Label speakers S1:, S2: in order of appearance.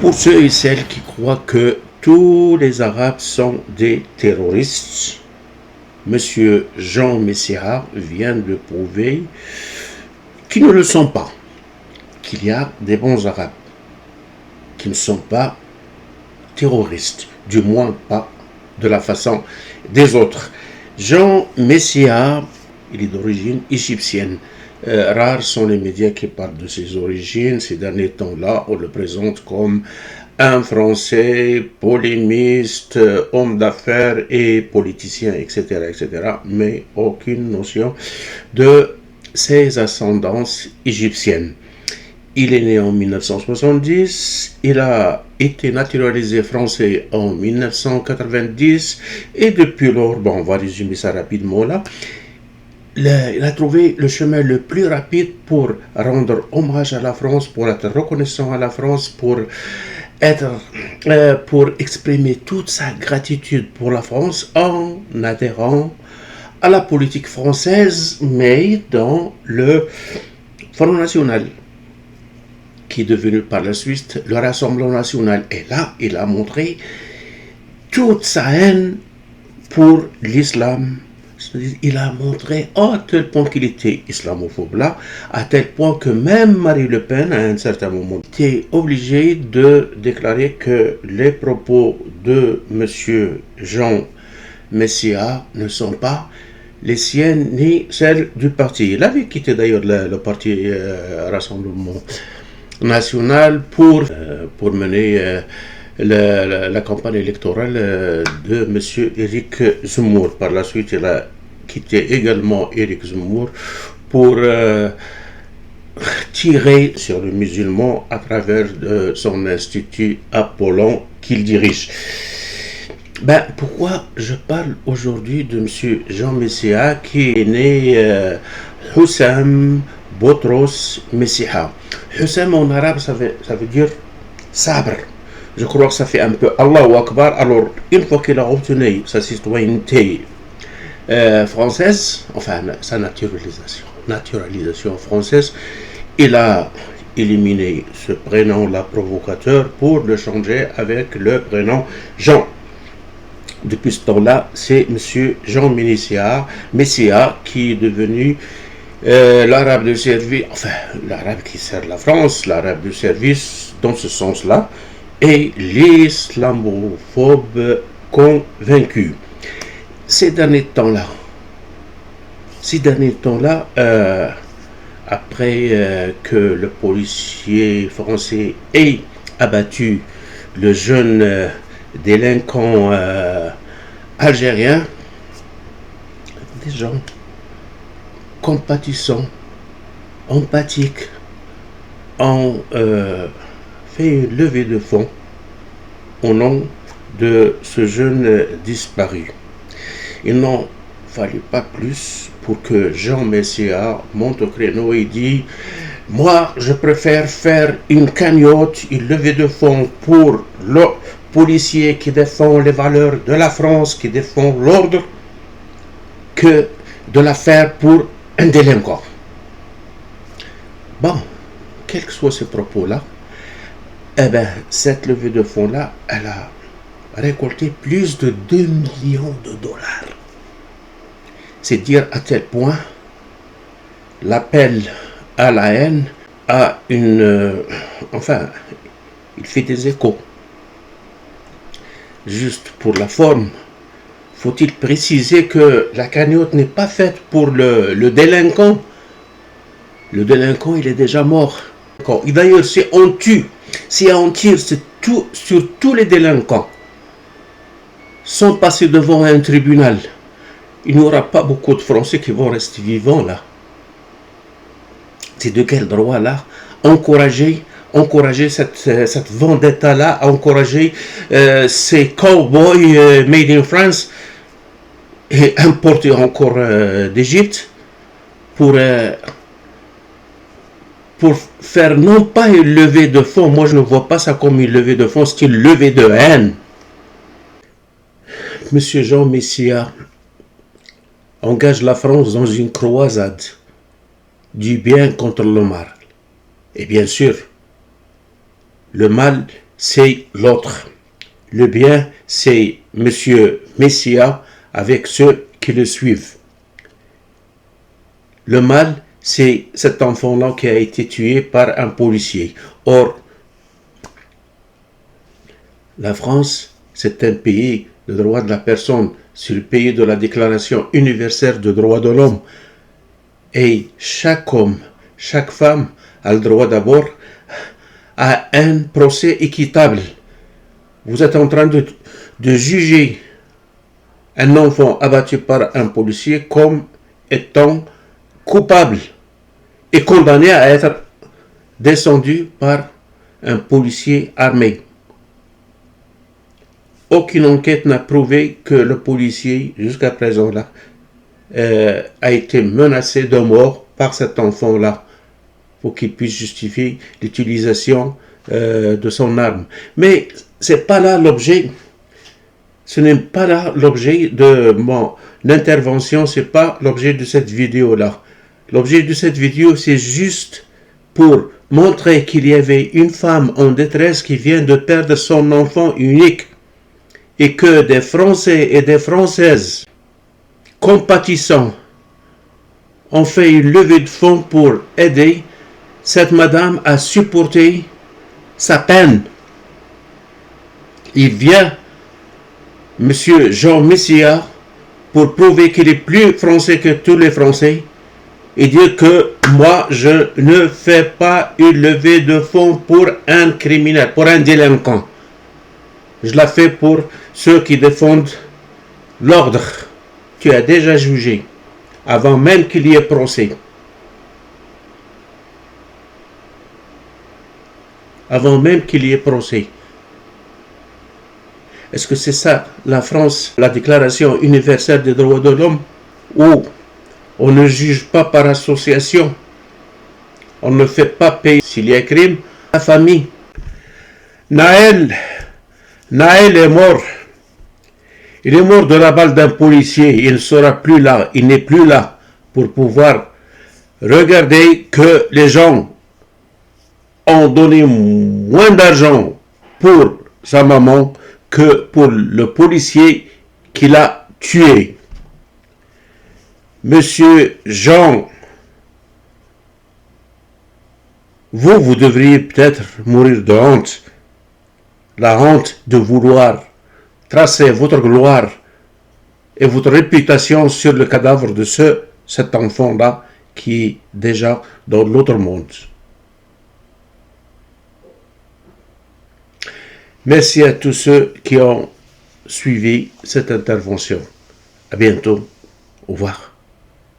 S1: Pour ceux et celles qui croient que tous les Arabes sont des terroristes, Monsieur Jean Messia vient de prouver qu'ils ne le sont pas, qu'il y a des bons Arabes qui ne sont pas terroristes, du moins pas de la façon des autres. Jean Messia, il est d'origine égyptienne. Rares sont les médias qui parlent de ses origines. Ces derniers temps-là, on le présente comme un Français polémiste, homme d'affaires et politicien, etc., etc., mais aucune notion de ses ascendances égyptiennes. Il est né en 1970, il a été naturalisé français en 1990, et depuis lors, bon, on va résumer ça rapidement là, il a trouvé le chemin le plus rapide pour rendre hommage à la France, pour être reconnaissant à la France, pour exprimer toute sa gratitude pour la France en adhérant à la politique française, mais dans le Front National, qui est devenu par la suite le Rassemblement National. Et là, il a montré toute sa haine pour l'islam. Il a montré à tel point qu'il était islamophobe là, à tel point que même Marie Le Pen, à un certain moment, était obligée de déclarer que les propos de M. Jean Messia ne sont pas les siennes ni celles du parti. Il avait quitté d'ailleurs le parti Rassemblement National pour mener la campagne électorale de M. Éric Zemmour. Par la suite, il a quitté également Éric Zemmour pour tirer sur les musulmans à travers son institut Apollon qu'il dirige. Pourquoi je parle aujourd'hui de M. Jean Messia, qui est né Hussam Botros Messia. Hussam en arabe, ça veut dire sabre. Je crois que ça fait un peu Allahu Akbar. Alors, une fois qu'il a obtenu sa citoyenneté française, enfin sa naturalisation française, il a éliminé ce prénom-là provocateur pour le changer avec le prénom Jean. Depuis ce temps-là, c'est M. Jean Messia qui est devenu l'arabe de service, enfin l'arabe qui sert la France, l'arabe de service dans ce sens-là, et l'islamophobe convaincu. Ces derniers temps-là, après que le policier français ait abattu le jeune délinquant algérien, des gens compatissants, empathiques, ont fait une levée de fonds au nom de ce jeune disparu. Il n'en fallut pas plus pour que Jean Messia monte au créneau et dit: moi, je préfère faire une cagnotte, une levée de fonds pour le policier qui défend les valeurs de la France, qui défend l'ordre, que de la faire pour un délinquant. Bon, quels que soient ces propos-là, cette levée de fonds-là, elle a récolté plus de 2 millions de dollars. C'est dire à quel point l'appel à la haine a il fait des échos. Juste pour la forme, faut-il préciser que la cagnotte n'est pas faite pour le délinquant. Le délinquant, il est déjà mort. Et d'ailleurs, si on tire sur tous les délinquants sans passer devant un tribunal, il n'y aura pas beaucoup de Français qui vont rester vivants là. C'est de quel droit là encourager cette vendetta-là, encourager ces cowboys made in France et importés encore d'Égypte pour faire non pas une levée de fonds. Moi je ne vois pas ça comme une levée de fonds, c'est une levée de haine. Monsieur Jean Messia engage la France dans une croisade du bien contre le mal. Et bien sûr, le mal, c'est l'autre. Le bien, c'est Monsieur Messia avec ceux qui le suivent. Le mal, c'est cet enfant-là qui a été tué par un policier. Or, la France, c'est un pays de droits de la personne, c'est le pays de la Déclaration universelle des droits de l'homme. Et chaque homme, chaque femme a le droit d'abord à un procès équitable. Vous êtes en train de juger un enfant abattu par un policier comme étant coupable et condamné à être descendu par un policier armé. Aucune enquête n'a prouvé que le policier, jusqu'à présent là, a été menacé de mort par cet enfant-là pour qu'il puisse justifier l'utilisation de son arme. Mais c'est pas là l'objet. Ce n'est pas là l'objet de mon intervention, c'est pas l'objet de cette vidéo-là. L'objet de cette vidéo, c'est juste pour montrer qu'il y avait une femme en détresse qui vient de perdre son enfant unique et que des Français et des Françaises compatissants ont fait une levée de fonds pour aider cette madame à supporter sa peine. Il vient, Monsieur Jean Messia, pour prouver qu'il est plus français que tous les Français et dire que moi, je ne fais pas une levée de fonds pour un criminel, pour un délinquant. Je la fais pour ceux qui défendent l'ordre qui a déjà jugé avant même qu'il y ait procès. Avant même qu'il y ait procès. Est-ce que c'est ça, la France, la Déclaration universelle des droits de l'homme, où on ne juge pas par association, on ne fait pas payer s'il y a crime, la famille. Naël est mort. Il est mort de la balle d'un policier. Il ne sera plus là. Il n'est plus là pour pouvoir regarder que les gens ont donné moins d'argent pour sa maman que pour le policier qui l'a tué. Monsieur Jean, vous devriez peut-être mourir de honte. La honte de vouloir tracer votre gloire et votre réputation sur le cadavre de cet enfant-là qui est déjà dans l'autre monde. Merci à tous ceux qui ont suivi cette intervention. À bientôt. Au revoir.